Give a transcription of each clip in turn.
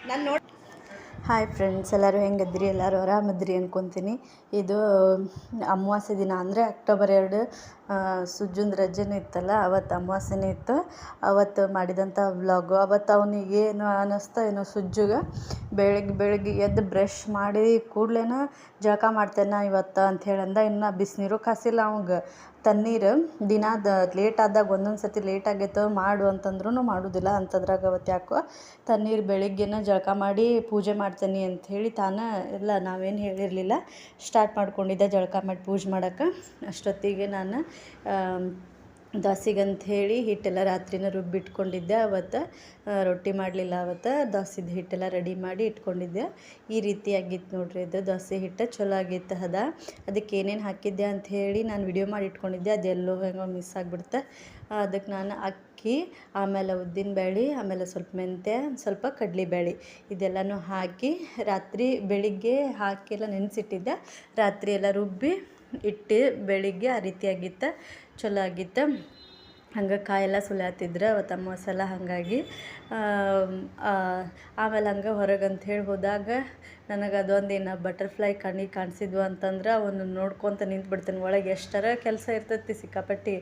ನಾನು ನೋಡಿ hi friends, ಎಲ್ಲರೂ ಹೆಂಗಿದ್ರಿ? ಎಲ್ಲರೂ ಆರಾಮಿದ್ರಿ ಅನ್ಕೊತೀನಿ. ಇದು ಅಮಾವಾಸ್ಯೆ ದಿನ ಅಂದರೆ ಅಕ್ಟೋಬರ್ 2 ಸುಜ್ಜುಂದು ರಜೆನೂ ಇತ್ತಲ್ಲ, ಅವತ್ತು ಅಮಾವಾಸ್ಯೆನೇ ಇತ್ತು. ಅವತ್ತು ಮಾಡಿದಂಥ ವ್ಲಾಗು. ಅವತ್ತು ಅವನಿಗೆ ಏನು ಅನ್ನಿಸ್ತೋ ಏನೋ ಸುಜ್ಜುಗೆ ಬೆಳಗ್ಗೆ ಎದ್ದು ಬ್ರಷ್ ಮಾಡಿ ಕೂಡಲೇ ಜಳಕ ಮಾಡ್ತೇನೆ ಇವತ್ತು ಅಂತ ಹೇಳಂದ. ಇನ್ನು ಬಿಸಿನೀರು ಕಾಸಿಲ್ಲ ಅವಂಗೆ. ತಣ್ಣೀರು ದಿನದ ಲೇಟ್ ಆದಾಗ ಒಂದೊಂದು ಸರ್ತಿ ಲೇಟ್ ಆಗೈತೆ ಮಾಡು ಅಂತಂದ್ರೂ ಮಾಡೋದಿಲ್ಲ. ಅಂಥದ್ರಾಗ ಅವತ್ತು ಯಾಕೋ ತಣ್ಣೀರು ಬೆಳಿಗ್ಗೆನ ಜಳಕ ಮಾಡಿ ಪೂಜೆ ಮಾಡ್ತೇನೆ ಅಂಥೇಳಿ ತಾನೇ ಎಲ್ಲ ನಾವೇನು ಹೇಳಿರಲಿಲ್ಲ, ಸ್ಟಾರ್ಟ್ ಮಾಡ್ಕೊಂಡಿದ್ದೆ ಜಳಕ ಮಾಡಿ ಪೂಜೆ ಮಾಡೋಕ್ಕೆ. ಅಷ್ಟೊತ್ತಿಗೆ ನಾನು ದೋಸೆಗಂತ ಹೇಳಿ ಹಿಟ್ಟೆಲ್ಲ ರಾತ್ರಿನ ರುಬ್ಬಿಟ್ಕೊಂಡಿದ್ದೆ. ಅವತ್ತು ರೊಟ್ಟಿ ಮಾಡಲಿಲ್ಲ, ಅವತ್ತು ದೋಸೆದು ಹಿಟ್ಟೆಲ್ಲ ರೆಡಿ ಮಾಡಿ ಇಟ್ಕೊಂಡಿದ್ದೆ. ಈ ರೀತಿಯಾಗಿತ್ತು ನೋಡ್ರಿ, ಇದು ದೋಸೆ ಹಿಟ್ಟು ಚಲೋ ಆಗಿತ್ತು. ಅದಕ್ಕೆ ಏನೇನು ಹಾಕಿದ್ದೆ ಅಂಥೇಳಿ ನಾನು ವಿಡಿಯೋ ಮಾಡಿ ಇಟ್ಕೊಂಡಿದ್ದೆ. ಅದೆಲ್ಲೋ ಹೆಂಗೋ ಮಿಸ್ ಆಗಿಬಿಡ್ತೆ. ಅದಕ್ಕೆ ನಾನು ಅಕ್ಕಿ, ಆಮೇಲೆ ಉದ್ದಿನಬೇಳೆ, ಆಮೇಲೆ ಸ್ವಲ್ಪ ಮೆಂತ್ಯ, ಸ್ವಲ್ಪ ಕಡಲೆಬೇಳೆ ಇದೆಲ್ಲನೂ ಹಾಕಿ ಬೆಳಿಗ್ಗೆ ಹಾಕಿಲ್ಲ ನೆನೆಸಿಟ್ಟಿದ್ದೆ. ರಾತ್ರಿ ಎಲ್ಲ ರುಬ್ಬಿ ಇಟ್ಟು ಬೆಳಿಗ್ಗೆ ಆ ರೀತಿಯಾಗಿತ್ತು, ಚಲೋ ಆಗಿತ್ತು. ಹಂಗೆ ಕಾಯೆಲ್ಲ ಸುಲಿಯಾತಿದ್ರು ಅವತ್ತು ಅಮಾವಾಸ್ಯೆಲ್ಲ. ಹಾಗಾಗಿ ಆಮೇಲೆ ಹಂಗೆ ಹೊರಗೆ ಅಂಥೇಳಿ ಹೋದಾಗ ನನಗೆ ಅದೊಂದೇನು ಬಟರ್ಫ್ಲೈ ಕಣ್ಣಿಗೆ ಕಾಣಿಸಿದ್ವು ಅಂತಂದ್ರೆ ಅವನು ನೋಡ್ಕೊತ ನಿಂತ್ಬಿಡ್ತೇನೆ. ಒಳಗೆ ಎಷ್ಟರ ಕೆಲಸ ಇರ್ತೈತಿ ಸಿಕ್ಕಾಪಟ್ಟಿ,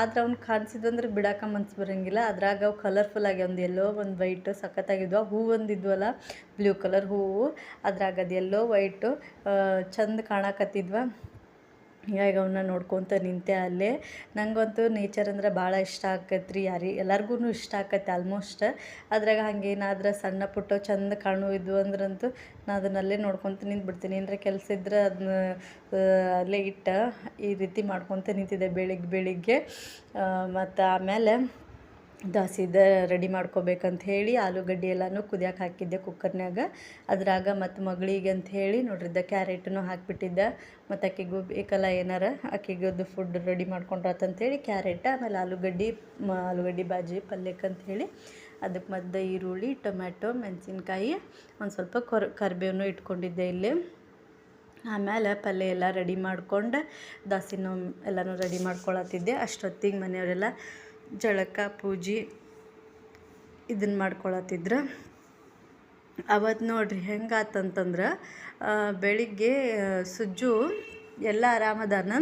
ಆದ್ರೆ ಅವ್ನು ಕಾಣಿಸಿದ್ವು ಅಂದ್ರೆ ಬಿಡೋಕೆ ಮನ್ಸು ಬರೋಂಗಿಲ್ಲ. ಅದ್ರಾಗ ಅವು ಕಲರ್ಫುಲ್ಲಾಗಿ ಒಂದು ಎಲ್ಲೋ ಒಂದು ವೈಟು ಸಖತ್ತಾಗಿದ್ವು. ಹೂವು ಒಂದಿದ್ವಲ್ಲ, ಬ್ಲೂ ಕಲರ್ ಹೂವು, ಅದ್ರಾಗ ಅದು ಎಲ್ಲೋ ವೈಟು ಚಂದ ಕಾಣಕತ್ತಿದ್ವ. ಹೀಗಾಗಿ ಅವನ್ನ ನೋಡ್ಕೊತ ನಿಂತೆ ಅಲ್ಲೇ. ನನಗಂತೂ ನೇಚರ್ ಅಂದ್ರೆ ಭಾಳ ಇಷ್ಟ ಆಕೈತ್ರಿ. ಎಲ್ಲರಿಗೂ ಇಷ್ಟ ಆಕೈತೆ ಆಲ್ಮೋಸ್ಟ್. ಅದ್ರಾಗ ಹಂಗೇನಾದ್ರೆ ಸಣ್ಣ ಪುಟ್ಟ ಚಂದ ಕಾಣುವಿದ್ವು ಅಂದ್ರಂತೂ ನಾನು ಅದನ್ನಲ್ಲೇ ನೋಡ್ಕೊತ ನಿಂತ್ಬಿಡ್ತೀನಿ. ಏನರ ಕೆಲಸ ಇದ್ರೆ ಅದನ್ನ ಅಲ್ಲೇ ಇಟ್ಟು ಈ ರೀತಿ ಮಾಡ್ಕೊತ ನಿಂತಿದ್ದೆ ಬೆಳಿಗ್ಗೆ. ಮತ್ತು ಆಮೇಲೆ ದೋಸೆದು ರೆಡಿ ಮಾಡ್ಕೋಬೇಕಂತ ಹೇಳಿ ಆಲೂಗಡ್ಡೆ ಎಲ್ಲನೂ ಕುದಿಯೋಕೆ ಹಾಕಿದ್ದೆ ಕುಕ್ಕರ್ನಾಗ. ಅದ್ರಾಗ ಮತ್ತು ಮಗಳಿಗೆ ಅಂತ ಹೇಳಿ ನೋಡ್ರಿದ್ದ ಕ್ಯಾರೆಟನ್ನು ಹಾಕಿಬಿಟ್ಟಿದ್ದೆ. ಮತ್ತು ಆಕೆಗೂ ಬೇಕಲ್ಲ ಏನಾರ, ಆಕೆಗದು ಫುಡ್ ರೆಡಿ ಮಾಡ್ಕೊಂಡ್ರಾತಂಥೇಳಿ ಕ್ಯಾರೆಟ್, ಆಮೇಲೆ ಆಲೂಗಡ್ಡೆ ಬಾಜಿ ಪಲ್ಯಕ್ಕಂತ ಹೇಳಿ ಅದಕ್ಕೆ ಮದ್ದು ಈರುಳ್ಳಿ, ಟೊಮ್ಯಾಟೊ, ಮೆಣಸಿನ್ಕಾಯಿ, ಒಂದು ಸ್ವಲ್ಪ ಕರಿಬೇವನ್ನು ಇಟ್ಕೊಂಡಿದ್ದೆ ಇಲ್ಲಿ. ಆಮೇಲೆ ಪಲ್ಯ ಎಲ್ಲ ರೆಡಿ ಮಾಡ್ಕೊಂಡು ದೋಸೆನೂ ಎಲ್ಲನೂ ರೆಡಿ ಮಾಡ್ಕೊಳತ್ತಿದ್ದೆ. ಅಷ್ಟೊತ್ತಿಗೆ ಮನೆಯವರೆಲ್ಲ ಜಳಕ ಪೂಜೆ ಇದನ್ನು ಮಾಡ್ಕೊಳತ್ತಿದ್ರು. ಅವತ್ತು ನೋಡ್ರಿ ಹೆಂಗಾತಂತಂದ್ರೆ ಬೆಳಿಗ್ಗೆ ಸುಜ್ಜು ಎಲ್ಲ ಆರಾಮದಾನ.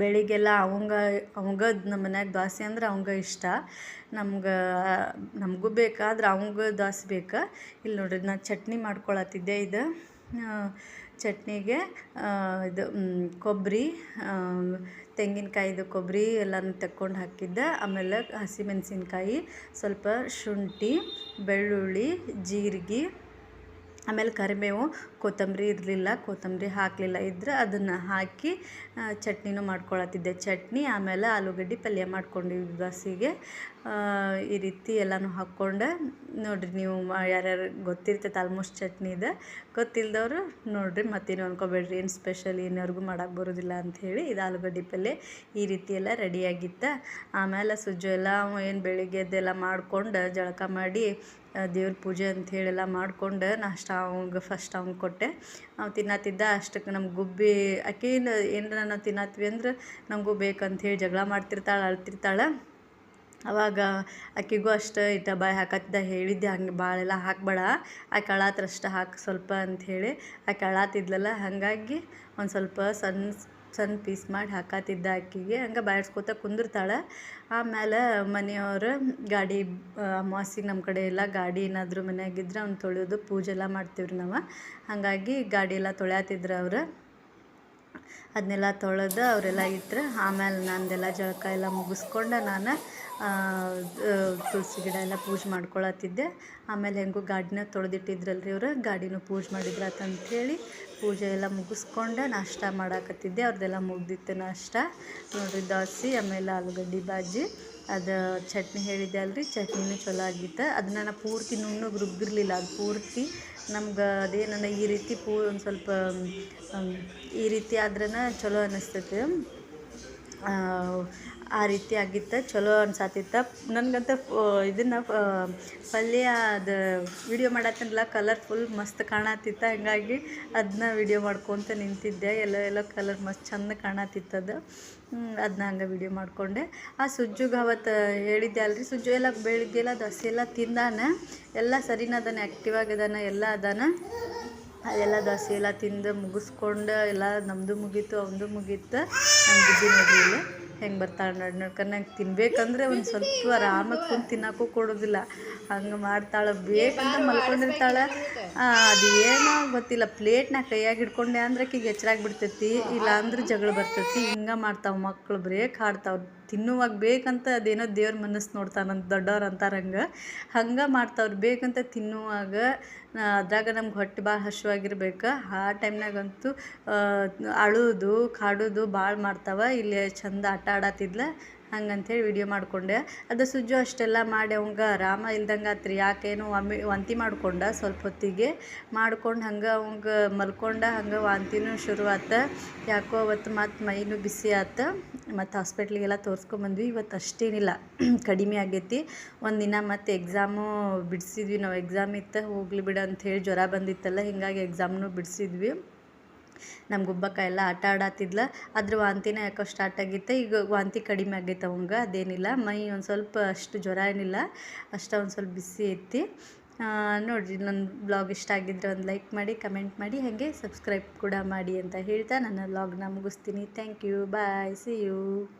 ಬೆಳಿಗ್ಗೆಲ್ಲ ಅವಂಗ ನಮ್ಮ ಮನ್ಯಾಗ ದೋಸೆ ಅಂದ್ರೆ ಅವಂಗ ಇಷ್ಟ. ನಮಗೂ ಬೇಕಾದ್ರೆ ಅವಂಗ ದೋಸೆ ಬೇಕು. ಇಲ್ಲಿ ನೋಡ್ರಿ ನಾನು ಚಟ್ನಿ ಮಾಡ್ಕೊಳತ್ತಿದ್ದೆ. ಇದು ಚಟ್ನಿಗೆ ಇದು ಕೊಬ್ಬರಿ, ತೆಂಗಿನಕಾಯಿದು ಕೊಬ್ಬರಿ ಎಲ್ಲನೂ ತಕ್ಕೊಂಡು ಹಾಕಿದ್ದೆ. ಆಮೇಲೆ ಹಸಿಮೆಣಸಿನ್ಕಾಯಿ, ಸ್ವಲ್ಪ ಶುಂಠಿ, ಬೆಳ್ಳುಳ್ಳಿ, ಜೀರಿಗೆ, ಆಮೇಲೆ ಕರಿಬೇವು, ಕೊತ್ತಂಬರಿ ಇರಲಿಲ್ಲ, ಕೊತ್ತಂಬರಿ ಹಾಕಲಿಲ್ಲ. ಇದ್ರೆ ಅದನ್ನು ಹಾಕಿ ಚಟ್ನಿನೂ ಮಾಡ್ಕೊಳತ್ತಿದ್ದೆ. ಚಟ್ನಿ ಆಮೇಲೆ ಆಲೂಗಡ್ಡೆ ಪಲ್ಯ ಮಾಡ್ಕೊಂಡಿದ್ವಿ ದೋಸೆಗೆ. ಈ ರೀತಿ ಎಲ್ಲನೂ ಹಾಕ್ಕೊಂಡು ನೋಡಿರಿ, ನೀವು ಯಾರ್ಯಾರು ಗೊತ್ತಿರ್ತೈತೆ ಆಲ್ಮೋಸ್ಟ್ ಚಟ್ನಿದು. ಗೊತ್ತಿಲ್ಲದವರು ನೋಡಿರಿ, ಮತ್ತೇನು ಅನ್ಕೋಬೇಡ್ರಿ, ಏನು ಸ್ಪೆಷಲ್ ಏನಾರ್ಗೂ ಮಾಡೋಕೆ ಬರೋದಿಲ್ಲ ಅಂಥೇಳಿ. ಇದು ಆಲೂಗಡ್ಡೆ ಪಲ್ಯ ಈ ರೀತಿ ಎಲ್ಲ ರೆಡಿಯಾಗಿತ್ತು. ಆಮೇಲೆ ಸುಜ್ಜು ಎಲ್ಲ ಏನು ಬೆಳಿಗ್ಗೆದ್ದೆಲ್ಲ ಮಾಡ್ಕೊಂಡು ಜಳಕ ಮಾಡಿ ದೇವ್ರ ಪೂಜೆ ಅಂಥೇಳೆಲ್ಲ ಮಾಡ್ಕೊಂಡು ನಾಷ್ಟ ಫಸ್ಟ್ ಅವ್ನಿಗೆ ಕೊಟ್ಟೆ. ನಾವು ತಿನ್ನತ್ತಿದ್ದ. ಅಷ್ಟಕ್ಕೆ ನಮ್ಗೆ ಗುಬ್ಬಿ ಆಕೆನ ಏನರ ನಾವು ತಿನ್ನತ್ವಿ ಅಂದ್ರೆ ನಮಗೂ ಬೇಕಂಥೇಳಿ ಜಗಳ ಮಾಡ್ತಿರ್ತಾಳೆ, ಅಳ್ತಿರ್ತಾಳೆ. ಅವಾಗ ಆಕೆಗೂ ಅಷ್ಟು ಇಟ್ಟ ಬಾಯಿ ಹಾಕತ್ತಿದ್ದ. ಹೇಳಿದ್ದೆ ಹಂಗೆ ಭಾಳೆಲ್ಲ ಹಾಕಬೇಡ, ಆಕೆ ಅಳಾತ್ರಷ್ಟು ಹಾಕಿ ಸ್ವಲ್ಪ ಅಂಥೇಳಿ. ಆಕೆ ಅಳಾತಿದ್ಲಲ್ಲ, ಹಾಗಾಗಿ ಒಂದು ಸ್ವಲ್ಪ ಸಣ್ಣ ಪೀಸ್ ಮಾಡಿ ಹಾಕತ್ತಿದ್ದ ಆಕೆಗೆ. ಹಂಗೆ ಬಾಯಿಸ್ಕೊತ ಕುಂದಿರ್ತಾಳೆ. ಆಮೇಲೆ ಮನೆಯವರು ಗಾಡಿ ಅಮಾವಾಸ್ಯೆಗೆ ನಮ್ಮ ಕಡೆ ಎಲ್ಲ ಗಾಡಿ ಏನಾದರೂ ಮನೆಯಾಗಿದ್ರೆ ಅವ್ನು ತೊಳೆಯೋದು ಪೂಜೆ ಎಲ್ಲ ಮಾಡ್ತೀವ್ರಿ ನಾವು. ಹಾಗಾಗಿ ಗಾಡಿ ಎಲ್ಲ ತೊಳೆಯತ್ತಿದ್ರು ಅವರು. ಅದನ್ನೆಲ್ಲ ತೊಳೆದು ಅವರೆಲ್ಲ ಇಟ್ಟರೆ ಆಮೇಲೆ ನಂದೆಲ್ಲ ಜಳಕ ಎಲ್ಲ ಮುಗಿಸ್ಕೊಂಡು ನಾನು ತುಳಸಿ ಗಿಡ ಎಲ್ಲ ಪೂಜೆ ಮಾಡ್ಕೊಳತ್ತಿದ್ದೆ. ಆಮೇಲೆ ಹೆಂಗೂ ಗಾಡಿನ ತೊಳೆದಿಟ್ಟಿದ್ರಲ್ರಿ ಇವರು, ಗಾಡಿನೂ ಪೂಜೆ ಮಾಡಿದ್ರಾತಂಥೇಳಿ ಪೂಜೆ ಎಲ್ಲ ಮುಗಿಸ್ಕೊಂಡು ನಾಷ್ಟ ಮಾಡಾಕತ್ತಿದ್ದೆ. ಅವ್ರದ್ದೆಲ್ಲ ಮುಗ್ದಿತ್ತು ನಾಷ್ಟ. ನೋಡಿರಿ ದೋಸೆ, ಆಮೇಲೆ ಆಲೂಗಡ್ಡೆ ಬಾಜಿ, ಅದು ಚಟ್ನಿ ಹೇಳಿದ್ದೆ ಅಲ್ರಿ, ಚಟ್ನಿನೂ ಚಲೋ ಆಗಿತ್ತು. ಅದನ್ನ ನಾನು ಪೂರ್ತಿ ನುಣ್ಣಗೆ ರುಬ್ಬಿರಲಿಲ್ಲ. ಅದು ಪೂರ್ತಿ ನಮ್ಗೆ ಅದೇನ ಈ ರೀತಿ ಒಂದು ಸ್ವಲ್ಪ ಈ ರೀತಿ ಆದ್ರೇ ಚಲೋ ಅನ್ನಿಸ್ತೈತೆ. ಆ ರೀತಿ ಆಗಿತ್ತು. ಚಲೋ ಅನ್ಸಾತಿತ್ತು ನನಗಂತ. ಇದನ್ನು ಪಲ್ಯ ಅದು ವಿಡಿಯೋ ಮಾಡತ್ತನಲ್ಲ, ಕಲರ್ ಫುಲ್ ಮಸ್ತ್ ಕಾಣತ್ತಿತ್ತು. ಹಂಗಾಗಿ ಅದನ್ನ ವಿಡಿಯೋ ಮಾಡ್ಕೊತ ನಿಂತಿದ್ದೆ. ಎಲ್ಲ ಕಲರ್ ಮಸ್ತ್ ಚಂದ ಕಾಣತ್ತಿತ್ತದು. ಅದನ್ನ ಹಂಗೆ ವಿಡಿಯೋ ಮಾಡಿಕೊಂಡೆ. ಆ ಸುಜ್ಜುಗೆ ಅವತ್ತು ಹೇಳಿದ್ದೆ ಅಲ್ರಿ, ಸುಜ್ಜು ಎಲ್ಲ ಬೆಳಿಗ್ಗೆಲ್ಲ ದೋಸೆ ಎಲ್ಲ ತಿಂದಾನ, ಎಲ್ಲ ಸರಿನದಾನೆ, ಆ್ಯಕ್ಟಿವ್ ಆಗಿದಾನೆ, ಎಲ್ಲ ಅದಾನ. ಅದೆಲ್ಲ ದೋಸೆ ಎಲ್ಲ ತಿಂದು ಮುಗಿಸ್ಕೊಂಡು ಎಲ್ಲ ನಮ್ಮದು ಮುಗೀತು, ಅವನದು ಮುಗೀತು. ನಮ್ಮ ಬುದ್ಧಿ ನೋಡ್ರಿ ಇಲ್ಲಿ ಹೆಂಗೆ ಬರ್ತಾಳೆ ನಡ್ಕಂಡು. ನಂಗೆ ತಿನ್ಬೇಕಂದ್ರೆ ಒಂದು ಸ್ವಲ್ಪ ಆರಾಮಾಗಿ ಕುಂತು ತಿನ್ನೋಕ್ಕೂ ಕೊಡೋದಿಲ್ಲ, ಹಂಗೆ ಮಾಡ್ತಾಳೆ. ಬೇಕಂತ ಮಲ್ಕೊಂಡಿರ್ತಾಳೆ. ಅದು ಏನೋ ಗೊತ್ತಿಲ್ಲ, ಪ್ಲೇಟ್ನ ಕೈಯಾಗಿ ಹಿಡ್ಕೊಂಡೆ ಅಂದ್ರೆ ಆಕಿಗೆ ಎಚ್ಚರಾಗಿ ಬಿಡ್ತೈತಿ, ಇಲ್ಲ ಅಂದ್ರೆ ಜಗಳ ಬರ್ತೈತಿ. ಹಿಂಗೆ ಮಾಡ್ತಾವೆ ಮಕ್ಕಳು, ಬ್ರೇಕ್ ಹಾಡ್ತಾವೆ. ತಿನ್ನುವಾಗ ಬೇಕಂತ ಅದೇನೋ ದೇವ್ರ ಮನಸ್ಸು ನೋಡ್ತಾನಂತ ದೊಡ್ಡವ್ರು ಅಂತಾರೆ. ಹಂಗೆ ಮಾಡ್ತಾವ್ರು ಬೇಕಂತ ತಿನ್ನುವಾಗ. ಅದ್ರಾಗ ನಮ್ಗೆ ಹೊಟ್ಟೆ ಭಾಳ ಹಸಿವಾಗಿರ್ಬೇಕು. ಆ ಟೈಮ್ನಾಗಂತೂ ಅಳೋದು ಕಾಡೋದು ಭಾಳ ಮಾಡ್ತಾವೆ. ಇಲ್ಲಿ ಚಂದ ಆಟ ಆಡತ್ತಿದ್ಲ, ಹಂಗಂಥೇಳಿ ವಿಡಿಯೋ ಮಾಡಿಕೊಂಡೆ. ಅದು ಸುಜ್ಜು ಅಷ್ಟೆಲ್ಲ ಮಾಡಿ ಅವಂಗೆ ಆರಾಮ ಇಲ್ದಂಗೆ ಆತ್ರಿ. ಯಾಕೇನು ವಾಂತಿ ಮಾಡ್ಕೊಂಡ ಸ್ವಲ್ಪ ಹೊತ್ತಿಗೆ ಮಾಡ್ಕೊಂಡು ಹಂಗೆ ಅವಂಗೆ ಮಲ್ಕೊಂಡ. ಹಂಗೆ ವಾಂತಿನೂ ಶುರು ಆತ. ಯಾಕೋ ಅವತ್ತು ಮತ್ತು ಮೈನೂ ಬಿಸಿ ಆತ. ಮತ್ತು ಹಾಸ್ಪಿಟ್ಲಿಗೆಲ್ಲ ತೋರಿಸ್ಕೊಂಬಂದ್ವಿ. ಇವತ್ತು ಅಷ್ಟೇನಿಲ್ಲ, ಕಡಿಮೆ ಆಗೈತಿ. ಒಂದಿನ ಮತ್ತು ಎಕ್ಸಾಮು ಬಿಡಿಸಿದ್ವಿ ನಾವು. ಎಕ್ಸಾಮ್ ಇತ್ತು, ಹೋಗ್ಲಿ ಬಿಡು ಅಂಥೇಳಿ ಜ್ವರ ಬಂದಿತ್ತಲ್ಲ, ಹೀಗಾಗಿ ಎಕ್ಸಾಮ್ನು ಬಿಡಿಸಿದ್ವಿ. ನಮ್ಮ ಗುಬ್ಬಕ್ಕ ಎಲ್ಲ ಆಟ ಆಡತ್ತಿದ್ಲ. ಅದ್ರ ವಾಂತಿನ ಯಾಕೋ ಸ್ಟಾರ್ಟ್ ಆಗಿತ್ತು. ಈಗ ವಾಂತಿ ಕಡಿಮೆ ಆಗೈತೆ ಅವಂಗೆ, ಅದೇನಿಲ್ಲ. ಮೈ ಒಂದು ಸ್ವಲ್ಪ ಅಷ್ಟು ಜ್ವರ ಏನಿಲ್ಲ, ಒಂದು ಸ್ವಲ್ಪ ಬಿಸಿ ಐತಿ. ನೋಡಿರಿ, ನನ್ನ ಬ್ಲಾಗ್ ಇಷ್ಟ ಆಗಿದ್ರೆ ಒಂದು ಲೈಕ್ ಮಾಡಿ, ಕಮೆಂಟ್ ಮಾಡಿ, ಹಾಗೆ ಸಬ್ಸ್ಕ್ರೈಬ್ ಕೂಡ ಮಾಡಿ ಅಂತ ಹೇಳ್ತಾ ನನ್ನ ಬ್ಲಾಗ್ನ ಮುಗಿಸ್ತೀನಿ. Thank you, bye, see you.